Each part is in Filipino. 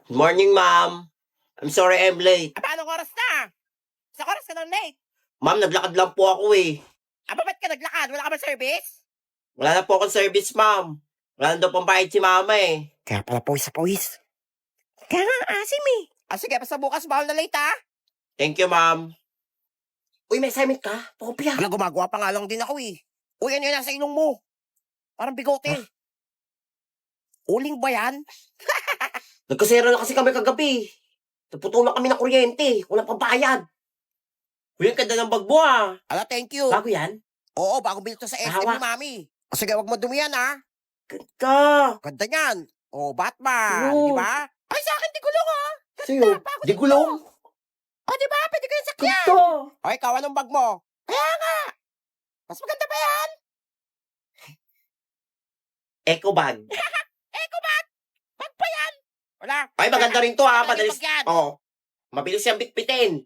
Good morning, ma'am. I'm sorry I'm late. Paanong oras na? Sa oras ka nang late. Ma'am, naglakad lang po ako eh. Ba't ka naglakad? Wala ka ba service? Wala na po akong service, ma'am. Wala na daw pang bayad si mama eh. Kaya pala pawis sa pawis. Kaya nga, asim eh. Sige, basta bukas bawal na late ha. Thank you, ma'am. Uy, may assignment ka? Pakopya. Wala, gumagawa pa nga lang din ako eh. Uy, ano yun nasa ilong mo? Parang bigote. Huh? Uling ba yan? Nagkasera na kasi kami kagabi. Naputulan kami ng kuryente. Walang pambayad. Uy, ang ganda ng bag mo ah. Thank you. Bago yan? Oo, bago bilhin to sa SM Hawak. ni Mami. Sige, wag mo dumiyan ha. Ganda. Ganda niyan. Batman. Oo. Di ba? Ay, sa akin, di gulong ha. Sa'yo, di gulong. Di ba? Pwede ko yung sakyan. Ganda. Ay, ikaw, anong bag mo? Kaya nga. Mas maganda ba yan? Eco bag. Eko ba? Bag pa yan? Wala. Ay, maganda rin to ha. Talagang Madalis. bag yan. Oh, mabilis siyang bitbitin.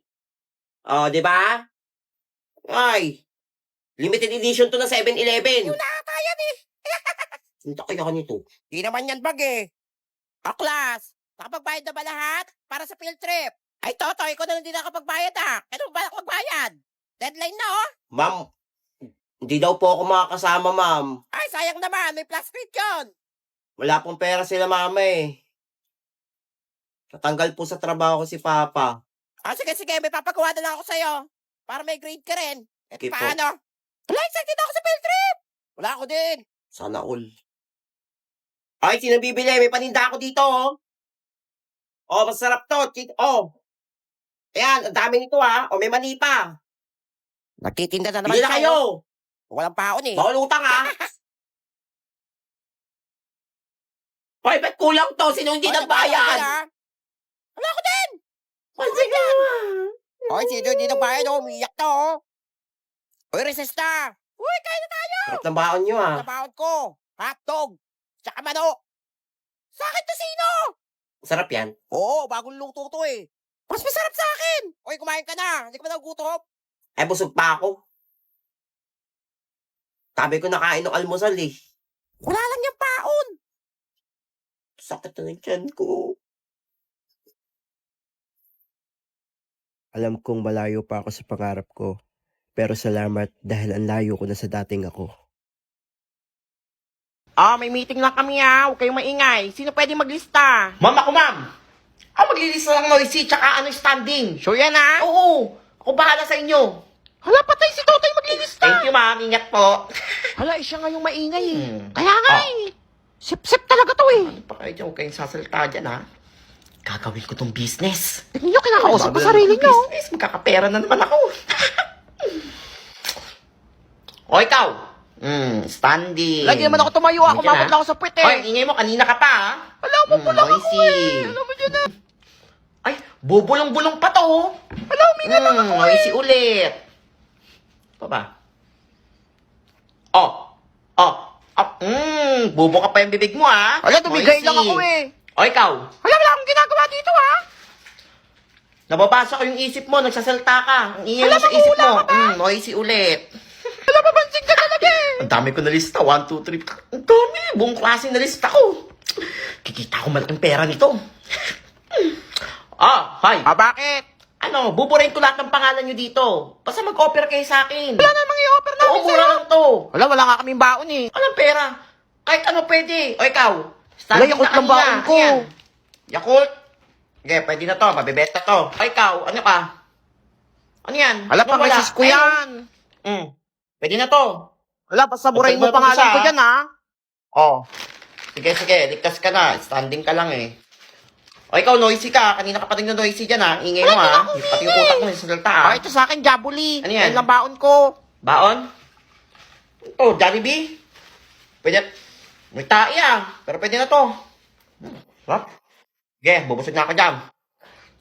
Oh, di ba? Ay, limited edition to na 7-Eleven. Yung nakata yan eh. Hinta kaya ka nito. Di naman yan bag eh. Class, nakapagbayad na ba lahat? Para sa field trip. Ay, Toto, ikaw na lang din nakapagbayad ha. Kaya ba magbayad? Deadline na oh. Ma'am, hindi daw po ako makakasama, ma'am. Ay, sayang naman. May plus credit yun. Wala pong pera sila, mama eh. Natanggal po sa trabaho ko si Papa. Sige. May papagawa na lang ako sa'yo. Para may grade ka rin. Okay po. Paano? Wala, excited ako sa field trip. Wala ako din. Sana all. Ay, sino bibili? May paninda ako dito, oh. Oh, masarap to. Oh. Ayan, ang dami nito, ha. Oh, may mani pa. Nagtitinda na naman Bili na kayo. Walang paon eh. Bawal utang, ha. Hoy, ba't kulang to? Sino hindi nagbayad? Wala ako din. Sige. Hoy, sino hindi nagbayad oh. Umiyak to oh. Uy, recess na. Uy, kain na tayo. Sarap ng baon nyo, ha. Sa baon ko. Hotdog. Tsaka manok. Sa akin to sino? Sarap yan. Oo, bagong luto to eh. Mas masarap sa akin. Uy, kumain ka na. Hindi ka ba nagugutom? Ay, busog pa ako. Sabi ko nakain ng almusal, eh. Wala lang yung paon. Sakit na ng tiyan ko. Alam kong malayo pa ako sa pangarap ko, pero salamat dahil ang layo ko na sa dating ako. May meeting lang kami Huwag kayong maingay. Sino pwede maglista? Ma'am, ako, ma'am. Ako maglilista lang noisy, tsaka standing. Sure yan ha? Oo, ako bahala sa inyo. Hala, patay si Totoy maglilista. Thank you, ma'am. Ingat po. Hala, siya nga yung maingay eh. Hmm. Kaya nga eh. Sip-sip talaga to eh. Ano pa kayo dyan? Huwag kayong sasalita dyan, ha? Gagawin ko tong business. Tignan nyo, kinakausap ko Bago sarili lang nyo. tong business, magkakapera na naman ako. O, ikaw. Standing. Lagi naman ako tumayo. Ako Nandiyan, makot ha? lang ako sa puwet Hoy, eh. ingay mo. Kanina ka pa, ha? Wala mo pulang ako noisy. eh. Alam mo dyan na. Ay, bubulong-bulong pa to, oh. Wala, huminga lang ako eh. Noisy ulit. Pa ba? Bubo ka pa yung bibig mo, ha? Wala, tumigay Noisy. lang ako eh. O, ikaw. Wala akong ginagawa dito ha. Nababasa ko yung isip mo, nagsasalta ka. Ang ingay mo Wala, sa isip mangula mo. ka ba? Noisy ulit. Wala, papansin ka talaga eh. Ang dami ko na lista. 1, 2, 3. Ang dami. Buong klase na lista ko. Kikita ko malaking pera nito. Hi. Bakit? Ano, buburahin ko lahat ng pangalan nyo dito. Basta mag-offer kayo sa akin. Wala namang i-offer namin Oo, mura lang to. Wala nga kaming baon eh. Anong pera? Kahit ano pwede. O ikaw, Wala, standing Yakult na lang kanina. baon ko. Ayan. Yakult? Okay, pwede na to. Mabibenta to. O ikaw, ano ka? Ano yan? Wala, Anong pang resist ko yan. Pwede na to. Wala, basta burahin mo Magdagdag pangalan isa, ko dyan ha. Sige, ligtas ka na. Standing ka lang eh. O ikaw, noisy ka. Kanina ka pa rin noisy dyan ha. Ingay mo ha. Pati yung utak mo sa salta ha. Ito sa akin, Jabuli. Ano yan? Yan lang baon ko. Baon? Oh, Jollibee? Pwede. May tae pero pwede na to. Sige, bubusog na ako dyan.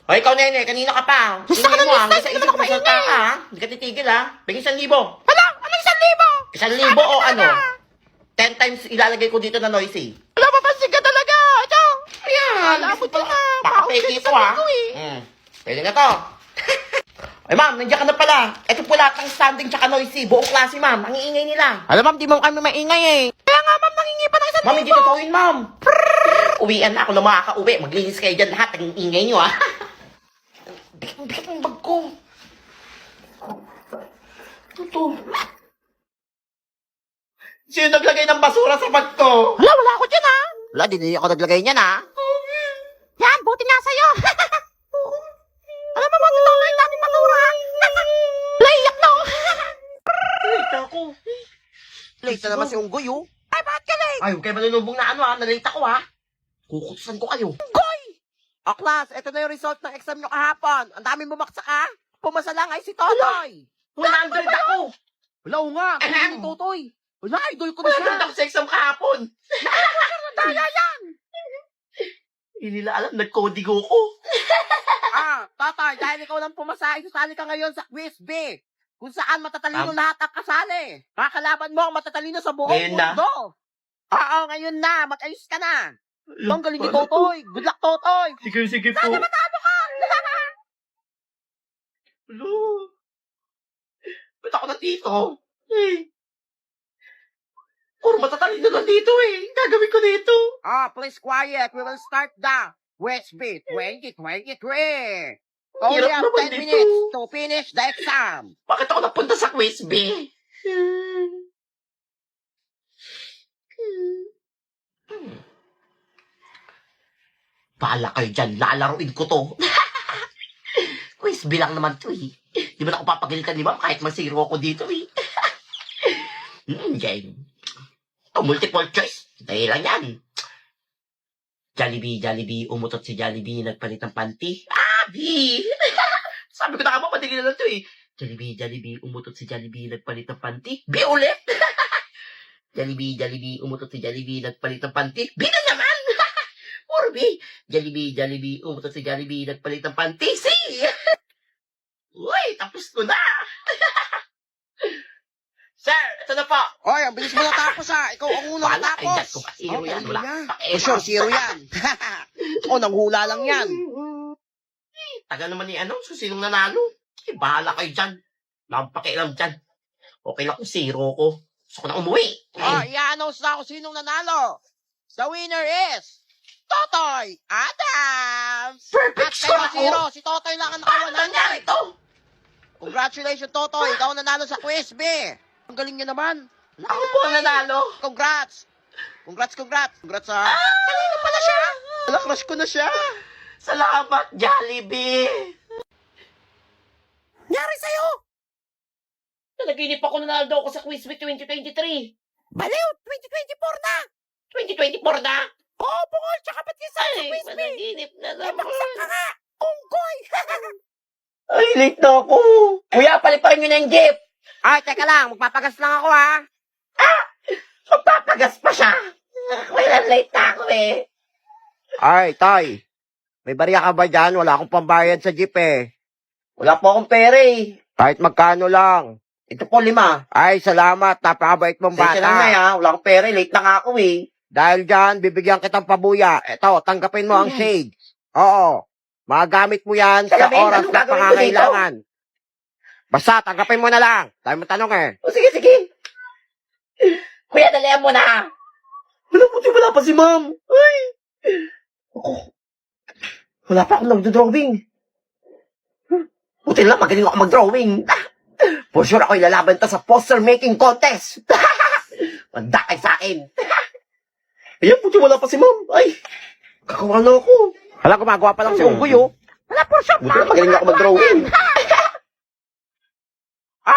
O ikaw, nene, kanina ka pa. Lista ka Ingay ng mo ha. lista, Hanggang sa hindi isip naman mo ako salta maingay. ka ha. Hindi ka titigil ha. Bigyan 1,000. Wala, ano 1,000? 1,000 o ano? 10 times ilalagay ko dito na noisy. Wala, papansin ka talaga. Ito. Ayan. Wala mo dyan na. Pakapeke ito ha. Pwede na to. Ay ma'am, nandiyan ka na pala. Ito po lahat ng standing tsaka noisy. Buong klase ma'am. Ang iingay nila. Alam ma'am, di mo kami maingay eh. Kaya nga ma'am, nangingi pa ng 1,000. Ma'am, hindi totoo yun ma'am. Uwian na ako na makaka-uwi. Maglinis kayo dyan lahat. Ang ingay nyo, ah. Bigat ang bag ko. Ito. Sino naglagay ng basura sa bag ko? Wala ako dyan, ha? Wala, di ako naglagay niyan, ha? Yan, buti nga sa'yo. Alam mo, buti ito, ang daming basura. Naiyak na ako. Late ako. Late na naman si Unggoy, oh. Ay, bakit ka late? Ay, huwag kayo manunubong na ano, ah. Nalate ako, ah. Kukutusan ko kayo. O, class, ito na yung result ng exam nyo kahapon. Ang daming bumaksak, ha? Pumasa lang ay si Totoy. 100 ako. Wala, o nga. Kung Alam. ni Totoy. Wala, idol ko na siya. 100 ako sa exam kahapon. Daya yan. Hindi nila alam, nag-codigo ko. Totoy, dahil ikaw lang pumasa, isasali ka ngayon sa quiz B. Kung saan matatalino Am- lahat ang kasali. Kakalaban mo ang matatalino sa buong Ngayon na? mundo. Oo, ngayon na. Mag-ayos ka na. Ang galing ni Totoy. Good luck, Totoy. Sige po. Sana matalo ka. Hello? Ba't ako nandito? Eh. Puro matatalino lang dito eh. Ang gagawin ko dito. Please quiet. We will start the quiz B 2023. Ang Only hirap have naman 10 dito. minutes to finish the exam. Bakit ako napunta sa quiz B? Bahala kayo dyan. Lalaruin ko to. Quiz B lang naman to eh. Di ba na ako papagalitan ni ma'am kahit masiro ako dito eh. Game. Oh, multiple choice. Dahil lang yan. Jollibee, umutot si Jollibee, nagpalit ng panty. B! Sabi ko na nga ba, madali na lang to eh. Jollibee, umutot si Jollibee, nagpalit ng panty. B ulit! Jollibee, umutot si Jollibee, nagpalit ng panty. B na naman! Puro B. Jollibee, umutot si Jollibee, nagpalit ng panty. C! Uy, tapos ko na! Sir, ito na po. Oy, ang bilis mo natapos, ha. Ikaw ang unang Wala, ay, natapos. dyan ko pa. Zero yan. Wala. For sure, zero yan. O, nanghula lang yan. Tagal naman ni ano, so sinong nanalo? Eh, bahala kayo dyan. Nakapakialam dyan. Okay lang kung zero ko. Gusto ko na umuwi. I-announce na ako sinong nanalo. The winner is Totoy Adams. Perfect At score kayo ako. zero, si Totoy lang ang Paano nangyari naka-100. to? Congratulations, Totoy. Ikaw ang nanalo sa quiz B. Ang galing niya naman. Ako po ang nanalo. Congrats. Congrats, ha. Kanina pala siya. Wala, crush ko na siya. Salamat, Jollibee. Nyari sa'yo. Nanaginip ako nanalo ako sa Quiz Week 2023. Baliw, 2024 na. 2024 na. Oo, bungol, tsaka ba't yung sa Ay, quiz B? managinip na Eh, naman. baksak ka nga. Unggoy. Ay, late na ako. Kuya, paliparin nyo na yung gift. Ay, teka lang. Magpapagas lang ako, ha. Magpapagas pa siya. Kuya, late na ako eh. Ay, Tay. May barya ka ba dyan? Wala akong pambayad sa jeep, eh. Wala po akong pera eh. Kahit magkano lang. Ito po, 5. Ay, salamat. Napakabait mong Sensya na nga bata. ha. Wala akong pera eh. Late na nga ako eh. Dahil dyan, bibigyan kitang pabuya. Eto, tanggapin mo ang shades. Oo. Magagamit mo yan sa Salamin, oras anong na gagawin ko pangangailangan. Basta, tanggapin mo na lang. Dahil mo tanong eh. O sige, sige. Kuya, dalihan mo na. Wala pa si ma'am. Ay. Ako. Wala pa akong nagdo-drawing. Buti lang, magaling ako mag-drawing. For sure ako ilalaban to sa poster making contest. Manda kay sa akin. Ayan, buti wala pa si ma'am. Ay, kakawa na ako. Hala, gumagawa pa lang si Unggoy, oh. Hala, for sure. Buti lang, magaling ako mag-drawing.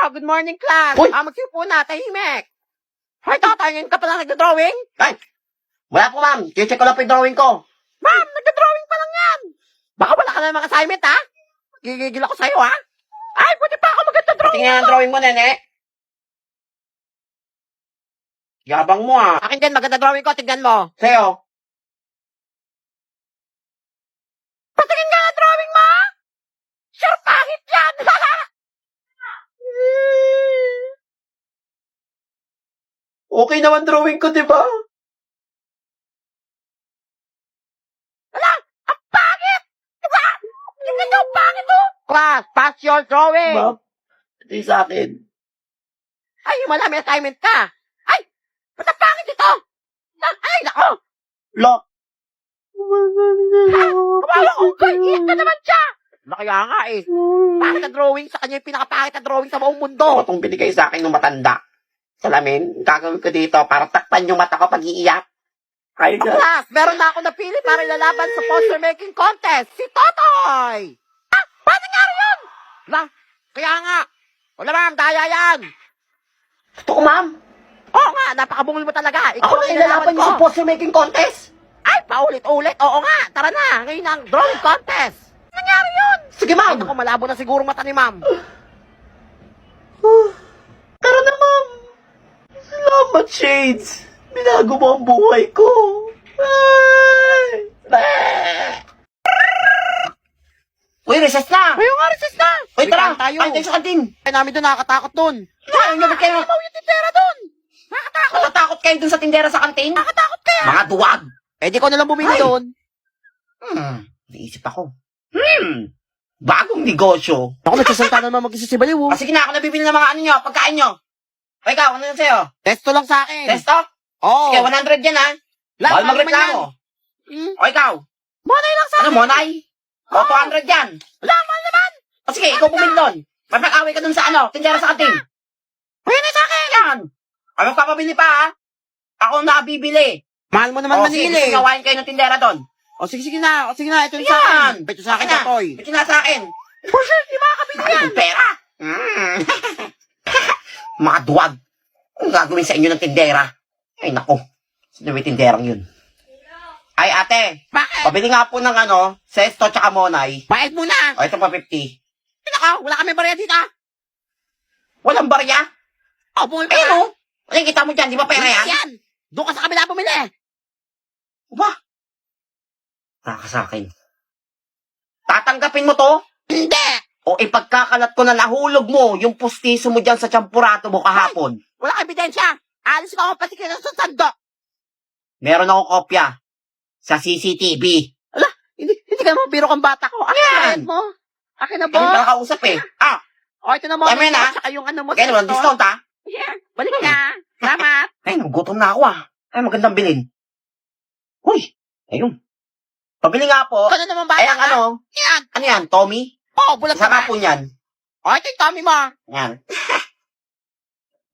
Good morning, class. Uy! Magsipo na, tahimik. Hoy, Totoy, ngayon ka pala nagdo-drawing? Ay, wala po ma'am. Check ko lang po yung drawing ko. Ma'am, nagdo-drawing pa lang yan. Baka wala ka na namang assignment, ha? Gigigil ako sa'yo, ha? Ay, pwede pa ako maganda-drawing. Tingnan ang drawing mo, nene. Yabang mo ah. Akin din, maganda drawing ko. Tignan mo. Sa'yo. Patingin ka na drawing mo? Sure, pangit yan. Okay naman drawing ko, di ba? Ang pangit. Diba? Tignan nyo, ang pangit, oh. Class, pass your drawing. Ma'am, ito yung sa akin. Ay, wala, may assignment ka. Ay, ba't ang pangit ito? Ay, nako. Lock. Kawawa ko, iyak ka naman siya. Kaya nga eh. Pangit na drawing sa kanya yung pinakapangit na drawing sa buong mundo. Ito itong binigay sa akin ng matanda. Salamin, gagawin ko dito para takpan yung mata ko pag iiyak. Ay, Plus, meron na ako napili para ilalaban sa poster making contest. Si Totoy! Ah, paano nangyari yun? Kaya nga. Wala ma'am, daya yan. totoo, ma'am. Oo nga, napakabungol mo talaga. Ikaw Ako ang na ilalaban niyo sa poster making contest. Ay, paulit-ulit. Oo nga, tara na. Ngayon ang drawing contest. Nangyari yun. Sige, Ay, ma'am. naku, malabo na siguro mata ni ma'am. Tara na, ma'am. Salamat, Shades. Binago mo ang buhay ko. Ay! Uy, recess na! Ngayon nga, recess na. Uy, tara! tayo. Kain tayo sa kantin! Ay, namin doon nakakatakot doon. Ay, bakit kayo? Ano yung titera doon? Nakakatakot. Natatakot kayo dun sa tindera sa kantin? Nakakatakot ka. Mga duwag! Eh, di ko na lang bumili Ay. doon. Naisip ako. Bagong negosyo. Ako, nagsasalta na naman mag-isa si Baliw. Ah, sige na, ako nabibili ng mga ano nyo, pagkain nyo. O ikaw, ano yun sa'yo? Testo lang sa akin. Testo? Oo. Sige, 100 yan ha. Bawal magreklamo. O ikaw? Monay lang sa Ano, Monay? O, 200 yan. Wala, mahal naman. O sige, ikaw bumili doon. Mapag-away ka dun sa ano, tindera sa kantin. Ayan na sa akin. Yan. Ano magpapabili pa ha? Ako ang nakabibili. Mahal mo naman O sige, manili. gawain kayo ng tindera doon. O sige na. Ito yung sa Yan. akin. Ito sa akin, Akin na. Totoy. Ito na sa akin. For sure, di makakabili yan. Ang pera. Mga duwag. Ang gagawin sa inyo ng tindera? Ay, nako. Sino may tinderang yun? Ay, ate. Bakit? Pabili nga po ng ano, Sesto tsaka Monay. Bayad muna. O, ito pa 50. Nako, wala kami barya dito. Walang barya? O, bumili ka. Ayun o. Ano yung kita mo dyan? Di ba pera yan? Yan. Doon ka sa kabila bumili. Ba? Taka sa akin. Tatanggapin mo to? Hindi. O ipagkakalat ko na nahulog mo yung pustiso mo dyan sa champurato mo kahapon. Wala kang ebidensya. Alis ko ako patikin sa sandok. Meron akong kopya sa CCTV. Hindi ka naman biro kang bata ko. Akin Yan. na bayad mo. Akin na Ano ba? ba kausap eh? Ah, O, ito na mo. Tama na. Saka yung ano mo. kaya naman, testo. discount ha? Yeah. Balik na. Salamat. Ay, nagutom na ako ah. Ay, magandang bilhin. Uy, ayun. Pabili nga po. Ikaw na naman bata Ay, ang ka. ano? Yan. Ano yan, Tommy? Oh, bulat Isa ka ba? nga po niyan. O, ito yung tummy mo. Yan.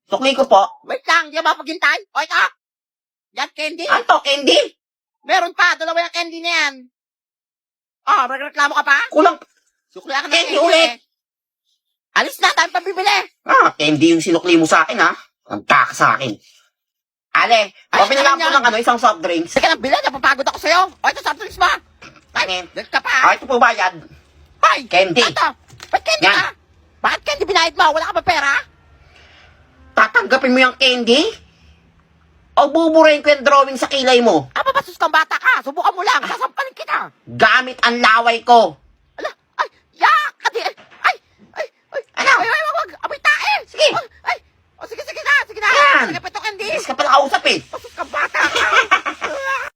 Sukli ko po. Wait lang, di ba paghintay? O, ito. Yan, candy. Anto, candy? Meron pa, dalawa yung candy na yan. Oh, magreklamo ka pa? Kulang. Sukli ka na Candy ulit. Alis na, tayo pabibili. Ah, candy yung sinukli mo sa akin ha. Ang taka sa akin. Ale, pabili nga po ano yan? ng ano, isang soft drinks. Sige lang, bilhin. Napapagod ako sa'yo. O, ito, soft drinks mo. Anin? Dito ka pa. Ah, ito po bayad. Ay, Candy. ito. Ba't candy Yan. ka? Bakit candy binayad mo? Wala ka ba pera? Tatanggapin mo yung candy? O buburahin ko yung drawing sa kilay mo? Ah, babasos kang bata ka. Subukan mo lang. Sasampalin kita. Gamit ang laway ko. Ala, ay, yak! Adi, ay, Ano? ay, wag, amoy tae! Sige. Ay, o sige na, Yan. sige pa ito, candy! Yes ka pala kausap eh. Basos ka ba?